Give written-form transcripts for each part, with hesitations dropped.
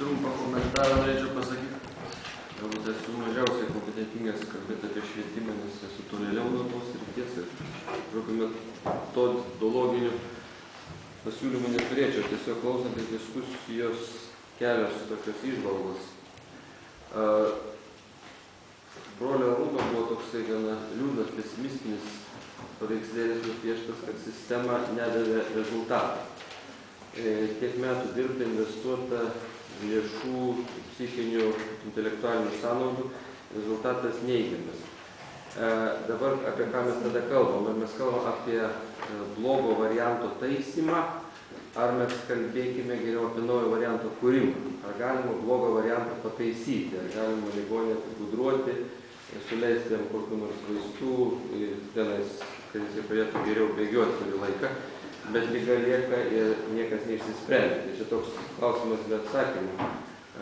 trumpą komentarą norėčiau pasakyti. Galbūt esu mažiausiai kompetentingas kalbėti apie švietimą, nes esu tolėliau nuo tos srities ir kažkokiu metodologiniu pasiūlymų neturėčiau. Tiesiog klausantis diskusijos kelios tokios įžvalgos. Brolio Arūno buvo toksai gana liūdnas, pesimistinis paveikslėlis nupieštas, kad sistema nedavė rezultatą. Tiek metų dirbta, investuota lėšų, psichinių, intelektualinių sąnaudų, rezultatas neigiamas. Dabar apie ką mes tada kalbam? Ar mes kalbam apie blogo varianto taisymą, ar mes kalbėkime geriau apie naujo varianto kūrimą? Ar galima blogo variantą pataisyti, ar galima ligonį apigudruoti, suleisti jam kokių nors vaistų, tenais, kad jis pradėtų geriau bėgioti kurį laiką, bet liga lieka ir niekas neišsisprendė. Tai čia toks klausimas be atsakymų.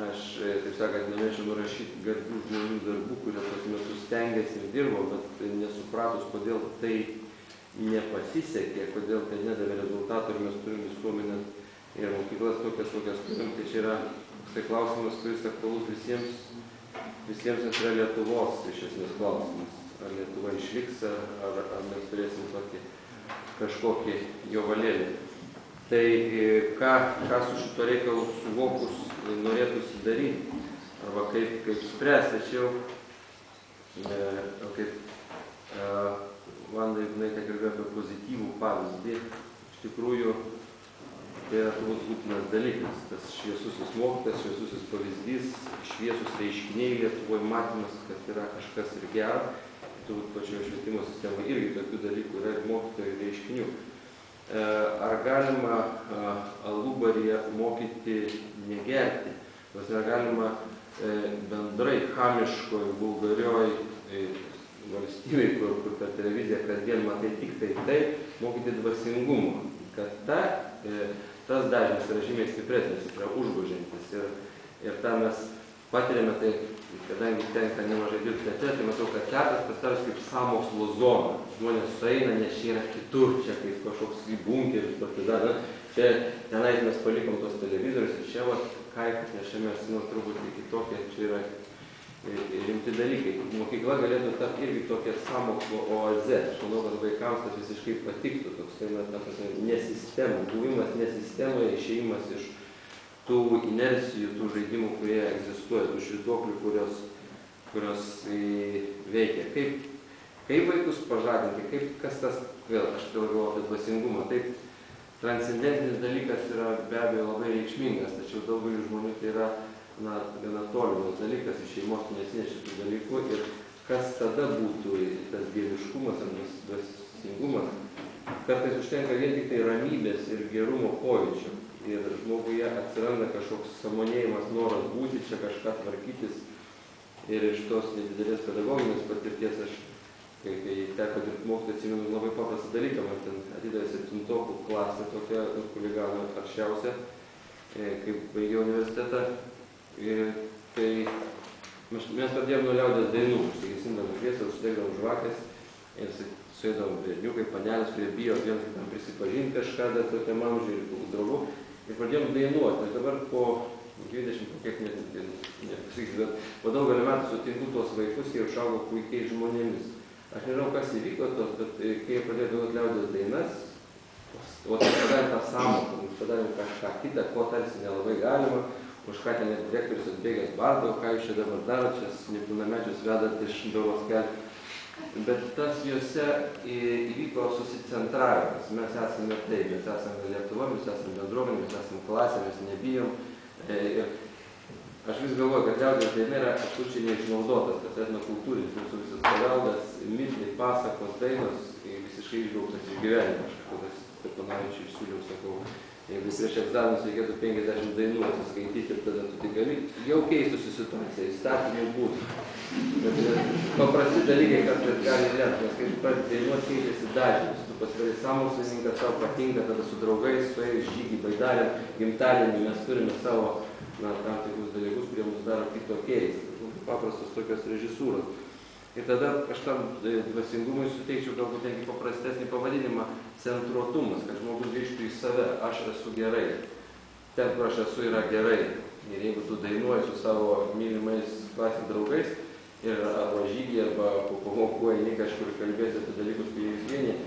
Aš, taip sakant, norėčiau nurašyti garbių žmonių darbų, kurie tos metus stengiasi ir dirbo, bet nesupratus, kodėl tai nepasisekė, kodėl tai nedavė rezultatų ir mes turim visuomenę ir mokyklas tokias turim. Tai čia yra toksai klausimas, kuris aktualus visiems, nes yra Lietuvos iš esmės klausimas. Ar Lietuva išliks, ar mes turėsim tokį kažkokį jovalėlį. Tai ką su šito reikalu suvokus norėtųsi daryti, arba kaip spręsti, tačiau, kaip Vanda Juknaitė kalbėjo apie pozityvų pavyzdį, iš tikrųjų tai yra turbūt būtinas dalykas, tas šviesusis mokytas, šviesusis pavyzdys, šviesus reiškiniai Lietuvoje matymas, kad yra kažkas ir gero. Turbūt pačioje švietimo sistemoje irgi tokių dalykų yra ir mokytojų reiškinių. Ar galima alubaryje mokyti negerti? Ar galima bendrai chamiškoj, vulgarioj valstybėj, kur per televiziją kasdien matai tik tai, mokyti dvasingumo? Kad tas dažnis yra žymiai stipresnis, yra užgožiantis. Ir tą mes patiriame, tai kadangi tenka nemažai dirbti teatre, tai matau, kad teatras pasidaros kaip sąmokslo zona. Žmonės sueina, nes čia yra kitur, čia kaip kažkoks bunkeris, partizana. Čia tenais mes palikom tos televizorius ir čia kaifas, nes čia mes truputį kitokie, čia yra rimti dalykai. Mokykla galėtų tapti irgi tokia sąmokslo oaze. Aš manau, kad vaikams tas visiškai patiktų, toks nesistemų, buvimas nesistemoje, išėjimas iš tų inercijų, tų žaidimų, kurie egzistuoja, tų švytuoklių, kurios veikia. Kaip vaikus pažadinti, kas tas, vėl, aš galvoju apie dvasingumą, taip, transcendentinis dalykas yra be abejo labai reikšmingas, tačiau daugeliu žmonių tai yra gana tolimas dalykas, iš šeimos nesinešė tų dalykų ir kas tada būtų tas dieviškumas ar dvasingumas. Kartais užtenka vien tik tai ramybės ir gerumo pojūčio. Ir žmoguje atsiranda kažkoks sąmonėjimas, noras būti, čia kažką tvarkytis. Ir iš tos nedidelės pedagoginės patirties aš, kai teko dirbti mokytoją, atsimenu labai paprastą dalyką. Man ten atidavė 7-okų klasę, tokia chuligano aršiausia, kai baigiau universitetą. Tai mes pradėjom nuo liaudės dainų. Užsigesindavom šviesą, užsidegdavom žvakės ir suėdavom berniukai, panelės, kurie bijo vienas kitam prisipažinti kažką, dar tokiam amžiui ir draugų. Ir pradėjom dainuoti. Ir dabar po 20, kiek nepasakysiu, bet po daugelį metų sutinku tuos vaikus, jie užaugo puikiai žmonėmis. Aš nežinau, kas įvyko tos, bet kai jie pradėjo dainuoti liaudės dainas, o tai padarėm tą sąmoką, padarėm kažką kitą, ko tarsi nelabai galima, už ką ten direktorius atbėgęs bardo, ką jūs čia dabar darot, čia nepilnamečius vedat iš Doros kelių. Bet tas juose įvyko susicentravimas. Mes esame taip, mes esame Lietuva, mes esame bendruomenė, mes esame klasė, mes nebijom. Ir aš vis galvoju, kad liaudės daina yra absoliučiai neišnaudotas, tas etnokultūrinis mūsų visas paveldas, mitai, pasakos, dainos, visiškai išbrauktas iš gyvenimo. Aš kažkodas Stepanavičiui išsiūliau, sakau, jeigu prieš egzaminus reikėtų 50 dainų atsiskaityti ir tada tu tik gali, jau keistųsi situacija, įstatymų būtų. Paprasti dalykai kartais gali lemti, nes kai tu pradedi dainuoti, keičiasi dažnis. Tu pasidarai sąmokslininkas, tau patinka, tada su draugais, suėjus žygį, baidarėm, gimtadienį mes turime savo tam tikrus dalykus, kurie mus daro kitokiais. Paprastos tokios režisūros. Ir tada aš tam dvasingumui suteikčiau galbūt netgi paprastesnį pavadinimą centruotumas, kad žmogus grįžtų į save, aš esu gerai. Ten, kur aš esu, yra gerai. Ir jeigu tu dainuoji su savo mylimais klasės draugais ir arba žygį, arba po pamokų eini kažkur kalbėti apie dalykus, kurie jūs vienyje,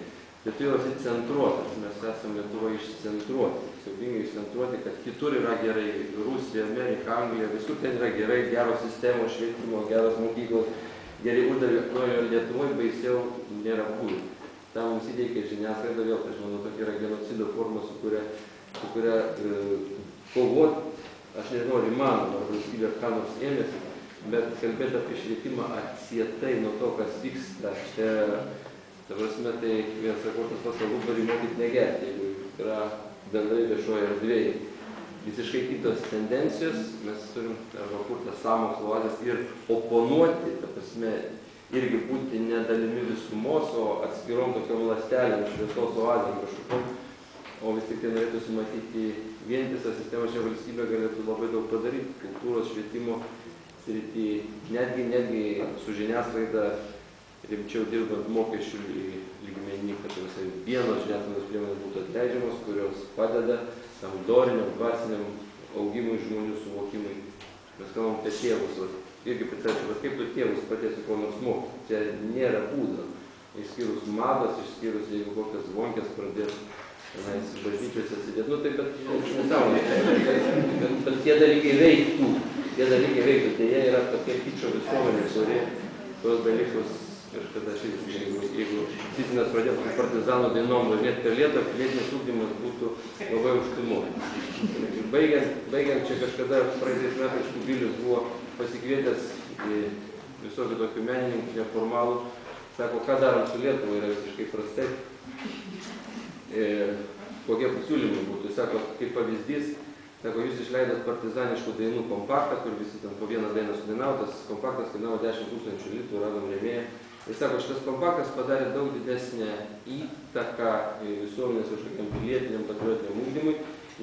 bet tu jau esi centruotas, mes esame Lietuvoje išcentruoti, siaubingai išcentruoti, kad kitur yra gerai, Rusija, Amerika, Anglija, visur ten yra gerai, geros sistemos, švietimo, geros mokyklos, geri uždavinio, Lietuvoje baisiau nėra būdų. Tam mums įteikia žiniasklaida, vėl, aš manau, tokia yra genocido forma, su kuria kovot, aš nežinau, ar įmanoma, ar valstybė ką nors ėmėsi, bet kalbėti apie švietimą atsietai nuo to, kas vyksta. Ta prasme, tai vienas sako, tas pats alubarių mokyti negerti, jeigu yra bendrai viešoje erdvėje. Visiškai kitos tendencijos, mes turim arba kurtas sąmokslo oazes ir oponuoti, ta prasme, irgi būti nedalimi visumos, o atskirom tokiom ląstelėm, šviesos oazėm kažkokiom, o vis tik tai norėtųsi matyti vientisą sistemą, šią valstybę galėtų labai daug padaryti, kultūros, švietimo srity, netgi su žiniasklaida rimčiau dirbant mokesčių lygmenį, kad vienos žiniasklaidos priemonės būtų atleidžiamos, kurios padeda tam doriniam, dvasiniam augimui, žmonių suvokimui. Mes kalbam apie tėvus, irgi pritarčiau, bet kaip tu tėvus patėsi ko nors mokyti, čia nėra būdo, išskyrus madas, išskyrus jeigu kokias zvonkės pradės bažnyčiose atsidėti, nu taip, bet nesąmonė, bet tie dalykai veiktų, tai jie yra tokie kičio visuomenė, kuri tuos dalykus kažkada jeigu Titinas pradėtų partizanų dainom važinėti per Lietuvą, pilietinis ugdymas būtų labai užtimuotas. Baigiant čia kažkada praeitais metais Kubilius buvo pasikvietęs į visokių tokių menininkų neformalų, sako, ką darom su Lietuva, yra visiškai prastai. Kokie pasiūlymai būtų, sako, kaip pavyzdys, sako, jūs išleidot partizaniškų dainų kompaktą, kur visi ten po vieną dainą sudainavo, tas kompaktas kainavo 10 000 litų, radom rėmėją. Ir sako, šitas kompaktas padarė daug didesnę įtaką visuomenės kažkokiam pilietiniam, patriotiniam ugdymui,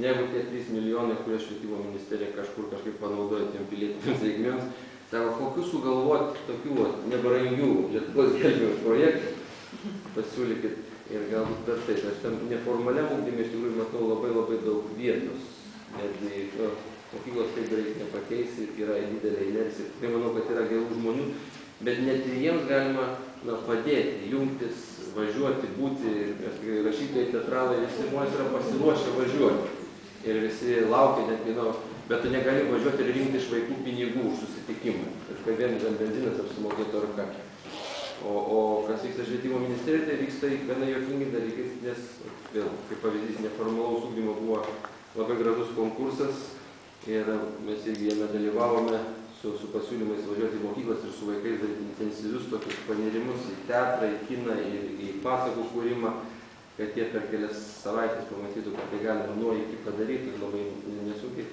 negu tie 3 milijonai, kurie švietimo ministerija kažkaip panaudoja tiem pilietiniams reikmėms. Sako, kokius sugalvoti tokių nebrangių Lietuvos gelbėjimo projektų, pasiūlykit ir galbūt per tai. Aš tam neformaliam ugdymui iš tikrųjų matau labai daug vietos. Netgi mokyklos taip beveik nepakeisi, yra didelė inercija. Tai manau, kad yra gerų žmonių, bet net ir jiems galima padėti, jungtis, važiuoti, būti, rašytojai, teatralai, visi žmonės yra pasiruošę važiuoti. Ir visi laukia netgi, bet tu negali važiuoti ir rinkti iš vaikų pinigų už susitikimą. Ir vien benzinas apsimokėtų ar ką. O kas vyksta švietimo ministerijoje, tai vyksta gana juokingi dalykai, nes vėl, kaip pavyzdys, neformalaus ugdymo buvo labai gražus konkursas ir mes irgi jame dalyvavome su pasiūlymais važiuoti į mokyklas ir su vaikais daryti intensyvius tokius panirimus į teatrą, į kiną, į pasakų kūrimą, kad jie per kelias savaitės pamatytų, kad tai galima nuo iki padaryti, labai nesunkiai.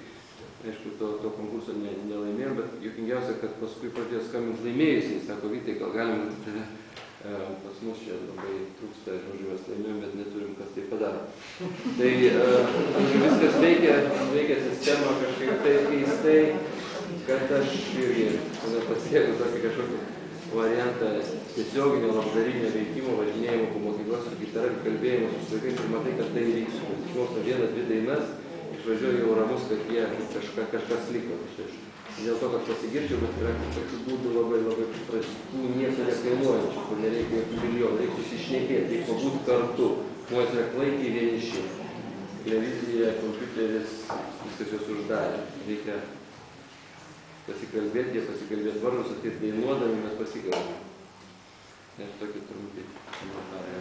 Aišku, to konkurso nelaimėjom, bet juokingiausia, kad paskui pradėjo skambinti laimėjusiai, sako, Vytai, gal galim pas mus čia labai trūksta, žodžiu, mes laimėjom, bet neturim, kas tai padaro. Tai viskas veikia sistema kažkaip tai keistai, kad aš irgi pasieku tokį kažkokį variantą tiesioginio labdarinio veikimo, važinėjimo po mokyklas su gitara ir kalbėjimo su vaikais ir matai, kad tai vyks. Išmoksta 1-2 dainas, išvažiuoju jau ramus, kad jie kažkas liko. Dėl to, kad pasigirčiau, bet yra tokių būdų labai prastų, nieko nekainuojančių, kur nereikia jokių milijonų, reikia susišnekėti, reikia pabūti kartu. Žmonės yra klaikiai vieniši. Televizija, kompiuteris, viskas juos uždarė. Reikia pasikalbėti, jie pasikalbėti vargus, ateit dainuodami, mes pasikalbame. Ir tokį trumpi komentarą.